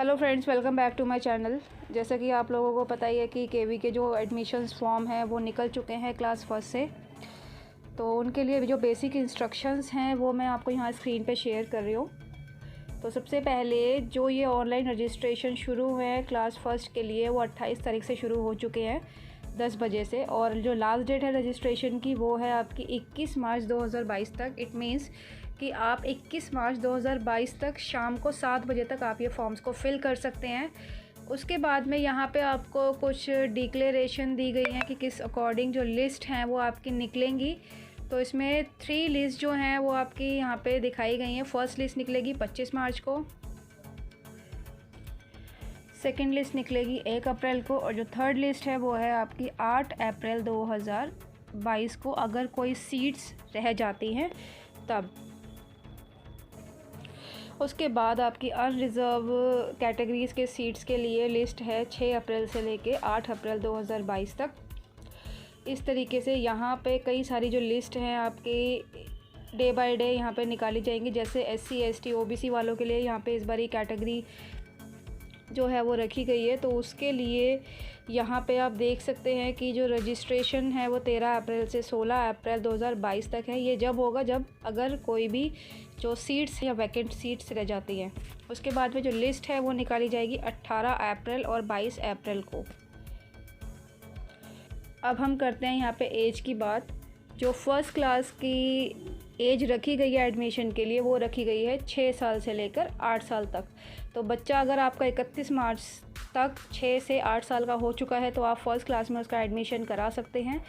Hello friends, welcome back to my channel. जैसा कि आप लोगों को पता ही है कि केवी के जो एडमिशन्स फॉर्म हैं वो निकल चुके हैं क्लास फर्स्ट से। तो उनके लिए जो बेसिक इंस्ट्रक्शंस हैं वो मैं आपको यहाँ स्क्रीन पे शेयर कर रही हूँ। तो सबसे पहले जो ये ऑनलाइन रजिस्ट्रेशन शुरू हुए हैं क्लास फर्स्ट के लिए वो 28 तारीख से शुरू हो चुके हैं 10 बजे से, और जो लास्ट डेट है रजिस्ट्रेशन की वो है आपकी 21 मार्च 2022 तक। इट मीन्स कि आप 21 मार्च 2022 तक शाम को 7 बजे तक आप ये फॉर्म्स को फिल कर सकते हैं। उसके बाद में यहाँ पे आपको कुछ डिक्लेरेशन दी गई हैं कि किस अकॉर्डिंग जो लिस्ट हैं वो आपकी निकलेंगी। तो इसमें 3 लिस्ट जो हैं वो आपकी यहाँ पे दिखाई गई हैं। फर्स्ट लिस्ट निकलेगी 25 मार्च को, सेकंड लिस्ट निकलेगी 1 अप्रैल को, और जो थर्ड लिस्ट है वो है आपकी 8 अप्रैल 2022 को, अगर कोई सीट्स रह जाती हैं तब। उसके बाद आपकी अनरिज़र्व कैटेगरीज़ के सीट्स के लिए लिस्ट है 6 अप्रैल से लेके 8 अप्रैल 2022 तक। इस तरीके से यहाँ पे कई सारी जो लिस्ट हैं आपकी डे बाय डे यहाँ पे निकाली जाएंगी। जैसे SC ST OBC वालों के लिए यहाँ पे इस बारी कैटेगरी जो है वो रखी गई है। तो उसके लिए यहाँ पे आप देख सकते हैं कि जो रजिस्ट्रेशन है वो 13 अप्रैल से 16 अप्रैल 2022 तक है। ये जब होगा जब अगर कोई भी जो सीट्स या वैकेंट सीट्स रह जाती हैं। उसके बाद में जो लिस्ट है वो निकाली जाएगी 18 अप्रैल और 22 अप्रैल को। अब हम करते हैं यहाँ पे एज की बात। जो फर्स्ट क्लास की एज रखी गई है एडमिशन के लिए वो रखी गई है 6 साल से लेकर 8 साल तक। तो बच्चा अगर आपका 31 मार्च तक 6 से 8 साल का हो चुका है तो आप फर्स्ट क्लास में उसका एडमिशन करा सकते हैं।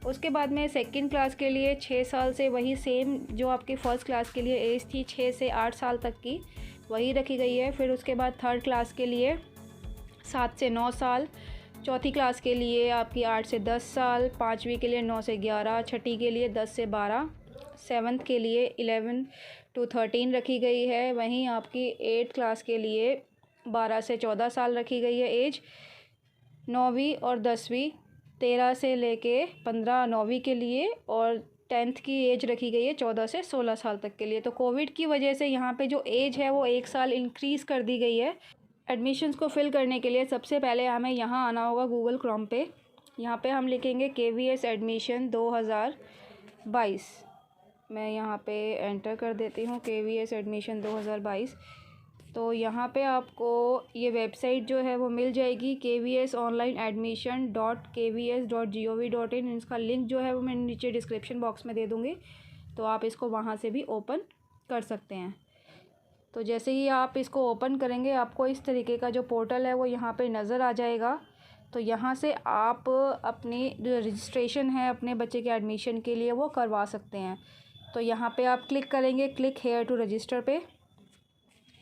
उसके बाद में सेकंड क्लास के लिए 6 साल से वही सेम जो आपकी फ़र्स्ट क्लास के लिए एज थी 6 से 8 साल तक की वही रखी गई है। फिर उसके बाद थर्ड क्लास के लिए 7 से 9 साल, चौथी क्लास के लिए आपकी 8 से 10 साल, पाँचवीं के लिए 9 से 11, छठी के लिए 10 से 12, सेवन्थ के लिए 11 to 13 रखी गई है। वहीं आपकी 8th क्लास के लिए 12 से 14 साल रखी गई है एज। 9वीं और 10वीं 13 से लेके 15 9वीं के लिए, और 10th की एज रखी गई है 14 से 16 साल तक के लिए। तो कोविड की वजह से यहाँ पे जो एज है वो 1 साल इंक्रीज़ कर दी गई है। एडमिशन्स को फिल करने के लिए सबसे पहले हमें यहाँ आना होगा गूगल क्रोम पे। यहाँ पे हम लिखेंगे KVS एडमिशन 2022। मैं यहाँ पे एंटर कर देती हूँ KVS एडमिशन 2022। तो यहाँ पे आपको ये वेबसाइट जो है वो मिल जाएगी kvsonlineadmission.kvs.gov.in। इसका लिंक जो है वो मैं नीचे डिस्क्रिप्शन बॉक्स में दे दूँगी, तो आप इसको वहाँ से भी ओपन कर सकते हैं। तो जैसे ही आप इसको ओपन करेंगे आपको इस तरीके का जो पोर्टल है वो यहाँ पे नज़र आ जाएगा। तो यहाँ से आप अपनी जो रजिस्ट्रेशन है अपने बच्चे के एडमिशन के लिए वो करवा सकते हैं। तो यहाँ पे आप क्लिक करेंगे क्लिक हेयर टू रजिस्टर पे।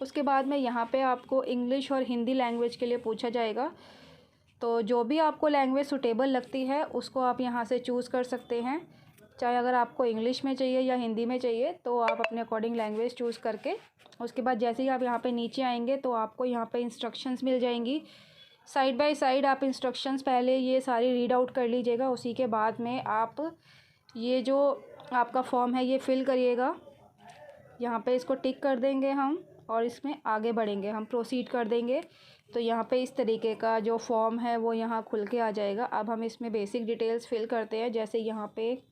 उसके बाद में यहाँ पे आपको इंग्लिश और हिंदी लैंग्वेज के लिए पूछा जाएगा। तो जो भी आपको लैंग्वेज सूटेबल लगती है उसको आप यहाँ से चूज़ कर सकते हैं। चाहे अगर आपको इंग्लिश में चाहिए या हिंदी में चाहिए तो आप अपने अकॉर्डिंग लैंग्वेज चूज़ करके उसके बाद जैसे ही आप यहाँ पे नीचे आएंगे तो आपको यहाँ पे इंस्ट्रक्शंस मिल जाएंगी। साइड बाय साइड आप इंस्ट्रक्शंस पहले ये सारी रीड आउट कर लीजिएगा। उसी के बाद में आप ये जो आपका फॉर्म है ये फ़िल करिएगा। यहाँ पे इसको टिक कर देंगे हम और इसमें आगे बढ़ेंगे, हम प्रोसीड कर देंगे। तो यहाँ पे इस तरीके का जो फॉर्म है वो यहाँ खुल के आ जाएगा। अब हम इसमें बेसिक डिटेल्स फिल करते हैं। जैसे यहाँ पे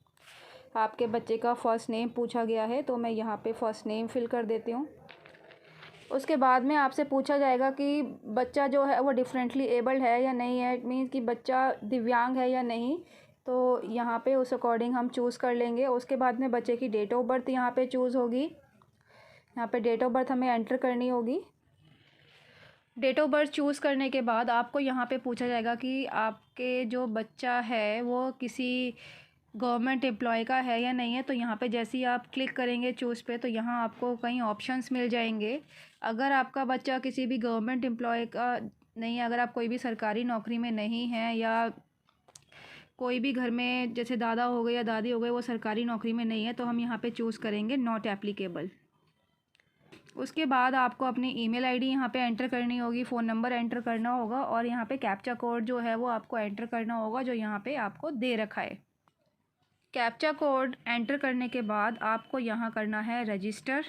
आपके बच्चे का फ़र्स्ट नेम पूछा गया है तो मैं यहाँ पे फ़र्स्ट नेम फिल कर देती हूँ। उसके बाद में आपसे पूछा जाएगा कि बच्चा जो है वो डिफरेंटली एबल्ड है या नहीं है। इट मीन्स कि बच्चा दिव्यांग है या नहीं। तो यहाँ पे उस अकॉर्डिंग हम चूज़ कर लेंगे। उसके बाद में बच्चे की डेट ऑफ बर्थ यहाँ पे चूज़ होगी। यहाँ पे डेट ऑफ बर्थ हमें एंटर करनी होगी। डेट ऑफ बर्थ चूज़ करने के बाद आपको यहाँ पे पूछा जाएगा कि आपके जो बच्चा है वो किसी गवर्नमेंट एम्प्लॉय का है या नहीं है। तो यहाँ पे जैसे ही आप क्लिक करेंगे चूज़ पे तो यहाँ आपको कई ऑप्शंस मिल जाएंगे। अगर आपका बच्चा किसी भी गवर्नमेंट एम्प्लॉय का नहीं है, अगर आप कोई भी सरकारी नौकरी में नहीं हैं या कोई भी घर में जैसे दादा हो गए या दादी हो गए वो सरकारी नौकरी में नहीं है तो हम यहाँ पे चूज़ करेंगे नॉट एप्लीकेबल। उसके बाद आपको अपनी ईमेल आईडी यहाँ पे एंटर करनी होगी, फ़ोन नंबर एंटर करना होगा और यहाँ पे कैप्चा कोड जो है वो आपको एंटर करना होगा जो यहाँ पे आपको दे रखा है। कैप्चा कोड एंटर करने के बाद आपको यहाँ करना है रजिस्टर।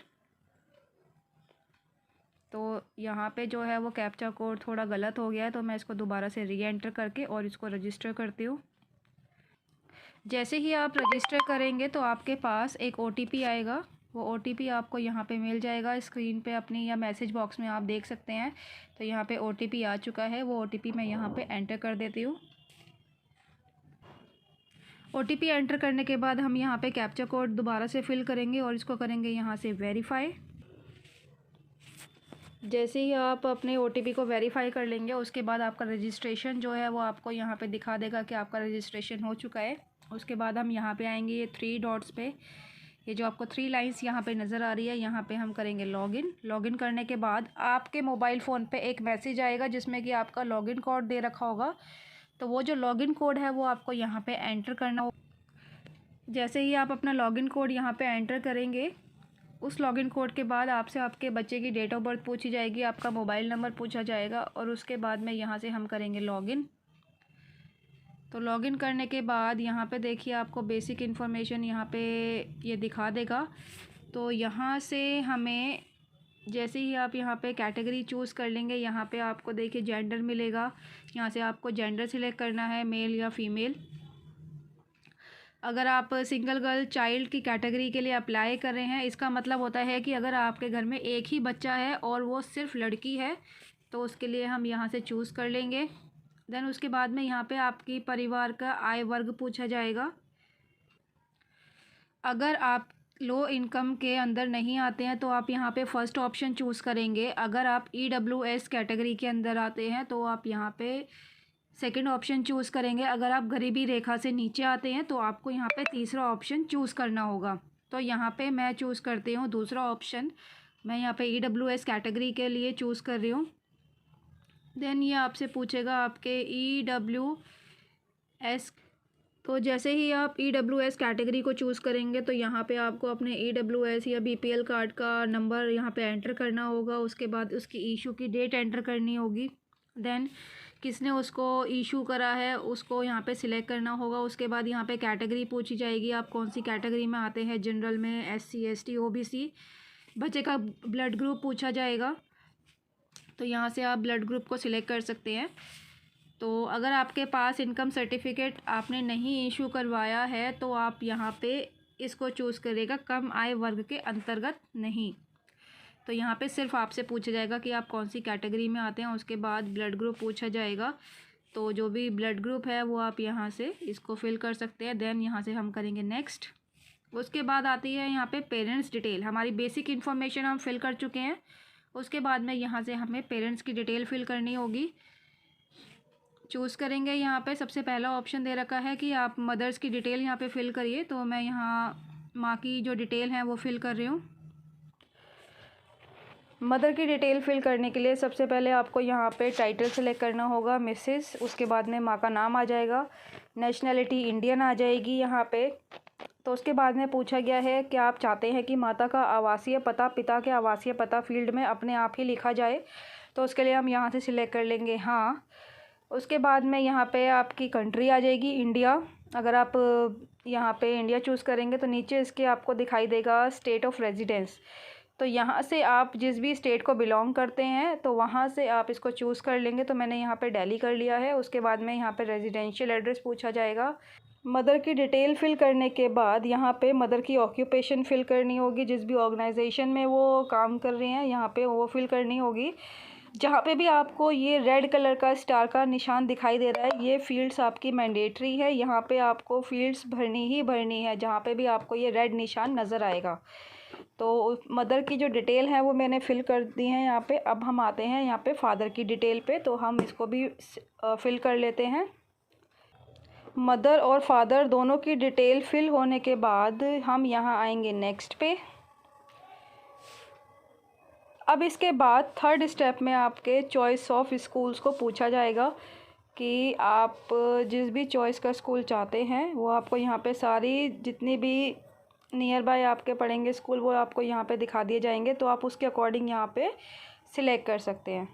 तो यहाँ पे जो है वो कैप्चा कोड थोड़ा गलत हो गया है, तो मैं इसको दोबारा से री एंटर करके और इसको रजिस्टर करती हूँ। जैसे ही आप रजिस्टर करेंगे तो आपके पास एक OTP आएगा। वो OTP आपको यहाँ पे मिल जाएगा स्क्रीन पे अपनी, या मैसेज बॉक्स में आप देख सकते हैं। तो यहाँ पे OTP आ चुका है, वो OTP मैं यहाँ पे एंटर कर देती हूँ। OTP एंटर करने के बाद हम यहाँ पे कैप्चा कोड दोबारा से फिल करेंगे और इसको करेंगे यहाँ से वेरीफाई। जैसे ही आप अपने OTP को वेरीफाई कर लेंगे, उसके बाद आपका रजिस्ट्रेशन जो है वो आपको यहाँ पे दिखा देगा कि आपका रजिस्ट्रेशन हो चुका है। उसके बाद हम यहाँ पे आएंगे ये 3 डॉट्स पे, ये जो आपको 3 लाइंस यहाँ पे नज़र आ रही है, यहाँ पे हम करेंगे लॉगिन। लॉगिन करने के बाद आपके मोबाइल फ़ोन पे एक मैसेज आएगा जिसमें कि आपका लॉगिन कोड दे रखा होगा। तो वो जो लॉगिन कोड है वो आपको यहाँ पे एंटर करना होगा। जैसे ही आप अपना लॉगिन कोड यहाँ पे एंटर करेंगे, उस लॉगिन कोड के बाद आपसे आपके बच्चे की डेट ऑफ बर्थ पूछी जाएगी, आपका मोबाइल नंबर पूछा जाएगा और उसके बाद में यहाँ से हम करेंगे लॉगिन। तो लॉगिन करने के बाद यहाँ पे देखिए आपको बेसिक इन्फॉर्मेशन यहाँ पे ये दिखा देगा। तो यहाँ से हमें जैसे ही आप यहाँ पे कैटेगरी चूज़ कर लेंगे, यहाँ पे आपको देखिए जेंडर मिलेगा। यहाँ से आपको जेंडर सिलेक्ट करना है, मेल या फीमेल। अगर आप सिंगल गर्ल चाइल्ड की कैटेगरी के लिए अप्लाई कर रहे हैं, इसका मतलब होता है कि अगर आपके घर में एक ही बच्चा है और वो सिर्फ लड़की है, तो उसके लिए हम यहाँ से चूज़ कर लेंगे। देन उसके बाद में यहाँ पे आपकी परिवार का आय वर्ग पूछा जाएगा। अगर आप लो इनकम के अंदर नहीं आते हैं तो आप यहाँ पे फर्स्ट ऑप्शन चूज़ करेंगे। अगर आप EWS कैटेगरी के अंदर आते हैं तो आप यहाँ पे सेकंड ऑप्शन चूज़ करेंगे। अगर आप गरीबी रेखा से नीचे आते हैं तो आपको यहाँ पे तीसरा ऑप्शन चूज़ करना होगा। तो यहाँ पे मैं चूज़ करती हूँ दूसरा ऑप्शन। मैं यहाँ पे EWS कैटेगरी के लिए चूज़ कर रही हूँ। देन ये आपसे पूछेगा आपके EWS। तो जैसे ही आप EWS कैटेगरी को चूज़ करेंगे तो यहाँ पे आपको अपने EWS या BPL कार्ड का नंबर यहाँ पे एंटर करना होगा। उसके बाद उसकी इशू की डेट एंटर करनी होगी। देन किसने उसको इशू करा है उसको यहाँ पे सिलेक्ट करना होगा। उसके बाद यहाँ पे कैटेगरी पूछी जाएगी, आप कौन सी कैटेगरी में आते हैं, जनरल में, SC ST OBC। बच्चे का ब्लड ग्रुप पूछा जाएगा, तो यहाँ से आप ब्लड ग्रुप को सिलेक्ट कर सकते हैं। तो अगर आपके पास इनकम सर्टिफिकेट आपने नहीं इशू करवाया है तो आप यहाँ पे इसको चूज़ करेगा, कम आय वर्ग के अंतर्गत नहीं। तो यहाँ पे सिर्फ आपसे पूछा जाएगा कि आप कौन सी कैटेगरी में आते हैं। उसके बाद ब्लड ग्रुप पूछा जाएगा, तो जो भी ब्लड ग्रुप है वो आप यहाँ से इसको फिल कर सकते हैं। देन यहाँ से हम करेंगे नेक्स्ट। उसके बाद आती है यहाँ पे पेरेंट्स डिटेल। हमारी बेसिक इन्फॉर्मेशन हम फिल कर चुके हैं। उसके बाद में यहाँ से हमें पेरेंट्स की डिटेल फिल करनी होगी। चूज़ करेंगे, यहाँ पे सबसे पहला ऑप्शन दे रखा है कि आप मदर्स की डिटेल यहाँ पे फिल करिए। तो मैं यहाँ माँ की जो डिटेल है वो फिल कर रही हूँ। मदर की डिटेल फिल करने के लिए सबसे पहले आपको यहाँ पे टाइटल सेलेक्ट करना होगा, मिसेस। उसके बाद में माँ का नाम आ जाएगा, नेशनैलिटी इंडियन आ जाएगी यहाँ पे। तो उसके बाद में पूछा गया है कि आप चाहते हैं कि माता का आवासीय पता पिता के आवासीय पता फील्ड में अपने आप ही लिखा जाए, तो उसके लिए हम यहाँ से सिलेक्ट कर लेंगे हाँ। उसके बाद में यहाँ पे आपकी कंट्री आ जाएगी इंडिया। अगर आप यहाँ पे इंडिया चूज़ करेंगे तो नीचे इसके आपको दिखाई देगा स्टेट ऑफ रेजिडेंस। तो यहाँ से आप जिस भी स्टेट को बिलोंग करते हैं तो वहाँ से आप इसको चूज़ कर लेंगे। तो मैंने यहाँ पे दिल्ली कर लिया है। उसके बाद में यहाँ पे रेजिडेंशियल एड्रेस पूछा जाएगा। मदर की डिटेल फिल करने के बाद यहाँ पे मदर की ऑक्यूपेशन फिल करनी होगी, जिस भी ऑर्गेनाइजेशन में वो काम कर रहे हैं यहाँ पे वो फिल करनी होगी। जहाँ पे भी आपको ये रेड कलर का स्टार का निशान दिखाई दे रहा है, ये फील्ड्स आपकी मैंडेटरी है। यहाँ पे आपको फील्ड्स भरनी ही भरनी है जहाँ पे भी आपको ये रेड निशान नज़र आएगा। तो मदर की जो डिटेल है वो मैंने फ़िल कर दी है यहाँ पे। अब हम आते हैं यहाँ पे फादर की डिटेल पे, तो हम इसको भी फ़िल कर लेते हैं। मदर और फादर दोनों की डिटेल फिल होने के बाद हम यहाँ आएंगे नेक्स्ट पे। अब इसके बाद थर्ड स्टेप में आपके चॉइस ऑफ स्कूल्स को पूछा जाएगा कि आप जिस भी चॉइस का स्कूल चाहते हैं वो आपको यहाँ पे सारी जितनी भी नियर बाय आपके पढ़ेंगे स्कूल वो आपको यहाँ पे दिखा दिए जाएंगे। तो आप उसके अकॉर्डिंग यहाँ पे सिलेक्ट कर सकते हैं।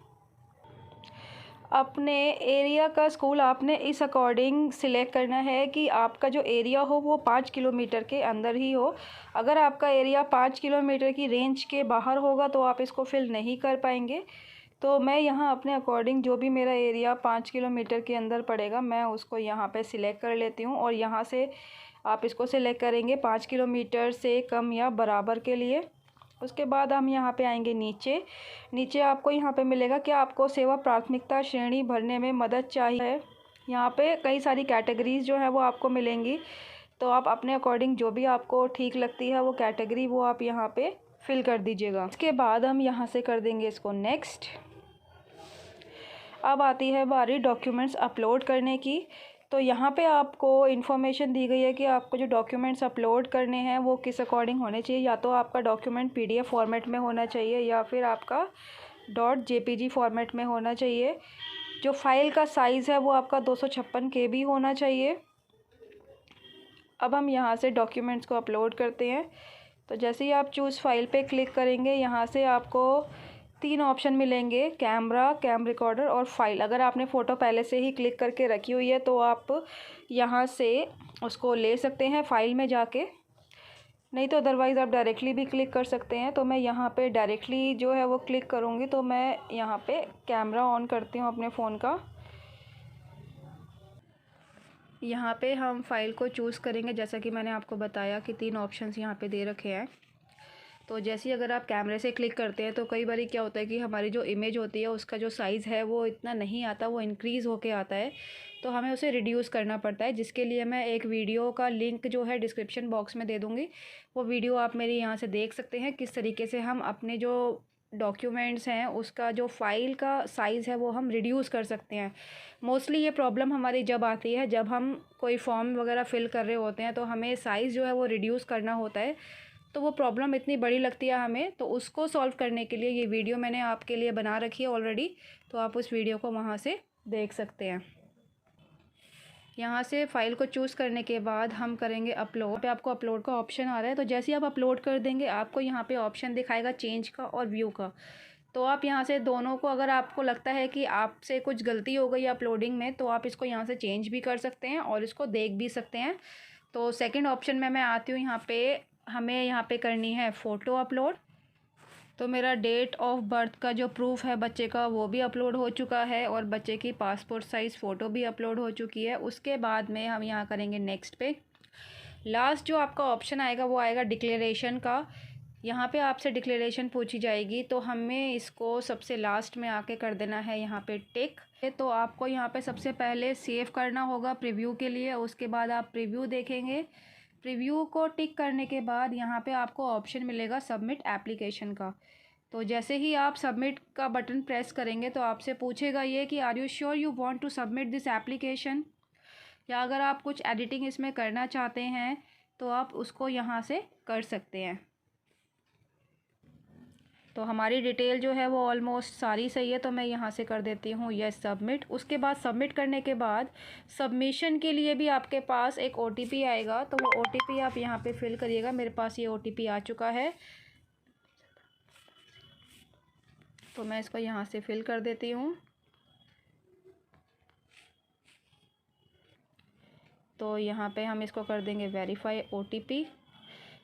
अपने एरिया का स्कूल आपने इस अकॉर्डिंग सिलेक्ट करना है कि आपका जो एरिया हो वो 5 किलोमीटर के अंदर ही हो। अगर आपका एरिया 5 किलोमीटर की रेंज के बाहर होगा तो आप इसको फिल नहीं कर पाएंगे। तो मैं यहाँ अपने अकॉर्डिंग जो भी मेरा एरिया 5 किलोमीटर के अंदर पड़ेगा मैं उसको यहाँ पे सिलेक्ट कर लेती हूँ, और यहाँ से आप इसको सिलेक्ट करेंगे 5 किलोमीटर से कम या बराबर के लिए। उसके बाद हम यहाँ पे आएंगे नीचे आपको यहाँ पे मिलेगा कि आपको सेवा प्राथमिकता श्रेणी भरने में मदद चाहिए। यहाँ पे कई सारी कैटेगरीज़ जो है वो आपको मिलेंगी, तो आप अपने अकॉर्डिंग जो भी आपको ठीक लगती है वो कैटेगरी वो आप यहाँ पे फिल कर दीजिएगा। इसके बाद हम यहाँ से कर देंगे इसको नेक्स्ट। अब आती है बारी डॉक्यूमेंट्स अपलोड करने की। तो यहाँ पे आपको इन्फॉर्मेशन दी गई है कि आपको जो डॉक्यूमेंट्स अपलोड करने हैं वो किस अकॉर्डिंग होने चाहिए। या तो आपका डॉक्यूमेंट PDF फॉर्मेट में होना चाहिए या फिर आपका .jpg फॉर्मेट में होना चाहिए। जो फाइल का साइज़ है वो आपका 256 KB होना चाहिए। अब हम यहाँ से डॉक्यूमेंट्स को अपलोड करते हैं। तो जैसे ही आप चूज़ फाइल पे क्लिक करेंगे यहाँ से आपको 3 ऑप्शन मिलेंगे, कैमरा, कैम रिकॉर्डर और फाइल। अगर आपने फ़ोटो पहले से ही क्लिक करके रखी हुई है तो आप यहाँ से उसको ले सकते हैं फाइल में जाके, नहीं तो अदरवाइज़ आप डायरेक्टली भी क्लिक कर सकते हैं। तो मैं यहाँ पे डायरेक्टली जो है वो क्लिक करूँगी। तो मैं यहाँ पे कैमरा ऑन करती हूँ अपने फ़ोन का। यहाँ पे हम फ़ाइल को चूज़ करेंगे, जैसा कि मैंने आपको बताया कि 3 ऑप्शंस यहाँ पे दे रखे हैं। तो जैसे ही अगर आप कैमरे से क्लिक करते हैं तो कई बार क्या होता है कि हमारी जो इमेज होती है उसका जो साइज़ है वो इतना नहीं आता, वो इंक्रीज़ होके आता है, तो हमें उसे रिड्यूस करना पड़ता है, जिसके लिए मैं एक वीडियो का लिंक जो है डिस्क्रिप्शन बॉक्स में दे दूँगी। वो वीडियो आप मेरी यहाँ से देख सकते हैं किस तरीके से हम अपने जो डॉक्यूमेंट्स हैं उसका जो फ़ाइल का साइज़ है वो हम रिड्यूस कर सकते हैं। मोस्टली ये प्रॉब्लम हमारी जब आती है जब हम कोई फॉर्म वगैरह फ़िल कर रहे होते हैं तो हमें साइज़ जो है वो रिड्यूस करना होता है, तो वो प्रॉब्लम इतनी बड़ी लगती है हमें। तो उसको सॉल्व करने के लिए ये वीडियो मैंने आपके लिए बना रखी है ऑलरेडी, तो आप उस वीडियो को वहाँ से देख सकते हैं। यहाँ से फ़ाइल को चूज़ करने के बाद हम करेंगे अपलोड। पे आपको अपलोड का ऑप्शन आ रहा है, तो जैसे ही आप अपलोड कर देंगे आपको यहाँ पे ऑप्शन दिखाएगा चेंज का और व्यू का। तो आप यहाँ से दोनों को, अगर आपको लगता है कि आपसे कुछ गलती हो गई अपलोडिंग में, तो आप इसको यहाँ से चेंज भी कर सकते हैं और इसको देख भी सकते हैं। तो सेकंड ऑप्शन में मैं आती हूँ, यहाँ पे हमें यहाँ पे करनी है फ़ोटो अपलोड। तो मेरा डेट ऑफ बर्थ का जो प्रूफ है बच्चे का वो भी अपलोड हो चुका है और बच्चे की पासपोर्ट साइज़ फ़ोटो भी अपलोड हो चुकी है। उसके बाद में हम यहाँ करेंगे नेक्स्ट पे। लास्ट जो आपका ऑप्शन आएगा वो आएगा डिक्लेरेशन का। यहाँ पे आपसे डिक्लेरेशन पूछी जाएगी, तो हमें इसको सबसे लास्ट में आके कर देना है यहाँ पे टिक। तो आपको यहाँ पे सबसे पहले सेव करना होगा प्रीव्यू के लिए, उसके बाद आप प्रीव्यू देखेंगे। प्रीव्यू को टिक करने के बाद यहाँ पे आपको ऑप्शन मिलेगा सबमिट एप्लीकेशन का। तो जैसे ही आप सबमिट का बटन प्रेस करेंगे तो आपसे पूछेगा ये कि are you sure you want to submit this application, या अगर आप कुछ एडिटिंग इसमें करना चाहते हैं तो आप उसको यहाँ से कर सकते हैं। तो हमारी डिटेल जो है वो ऑलमोस्ट सारी सही है, तो मैं यहाँ से कर देती हूँ यस सबमिट। उसके बाद सबमिट करने के बाद सबमिशन के लिए भी आपके पास एक OTP आएगा, तो वो OTP आप यहाँ पे फिल करिएगा। मेरे पास ये OTP आ चुका है, तो मैं इसको यहाँ से फिल कर देती हूँ। तो यहाँ पे हम इसको कर देंगे वेरीफाई OTP।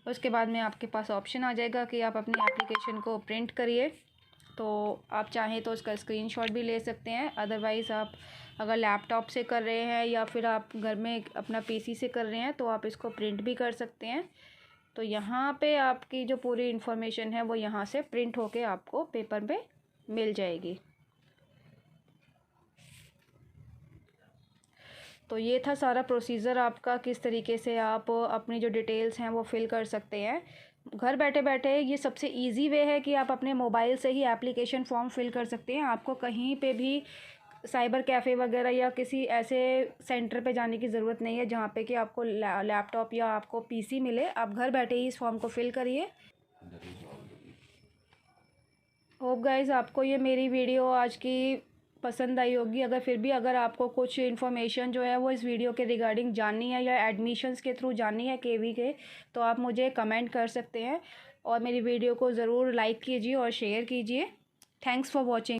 उसके बाद में आपके पास ऑप्शन आ जाएगा कि आप अपनी एप्लीकेशन को प्रिंट करिए। तो आप चाहें तो उसका स्क्रीनशॉट भी ले सकते हैं, अदरवाइज़ आप अगर लैपटॉप से कर रहे हैं या फिर आप घर में अपना PC से कर रहे हैं तो आप इसको प्रिंट भी कर सकते हैं। तो यहाँ पे आपकी जो पूरी इन्फॉर्मेशन है वो यहाँ से प्रिंट होके आपको पेपर पे मिल जाएगी। तो ये था सारा प्रोसीजर आपका, किस तरीके से आप अपनी जो डिटेल्स हैं वो फिल कर सकते हैं घर बैठे बैठे। ये सबसे इजी वे है कि आप अपने मोबाइल से ही एप्लीकेशन फॉर्म फिल कर सकते हैं। आपको कहीं पे भी साइबर कैफ़े वगैरह या किसी ऐसे सेंटर पे जाने की ज़रूरत नहीं है जहाँ पे कि आपको लैपटॉप या आपको PC मिले। आप घर बैठे ही इस फॉर्म को फिल करिए। होप गाइस आपको ये मेरी वीडियो आज की पसंद आई होगी। अगर आपको कुछ इन्फॉर्मेशन जो है वो इस वीडियो के रिगार्डिंग जाननी है या एडमिशन्स के थ्रू जाननी है KV के, तो आप मुझे कमेंट कर सकते हैं और मेरी वीडियो को ज़रूर लाइक कीजिए और शेयर कीजिए। Thanks for watching.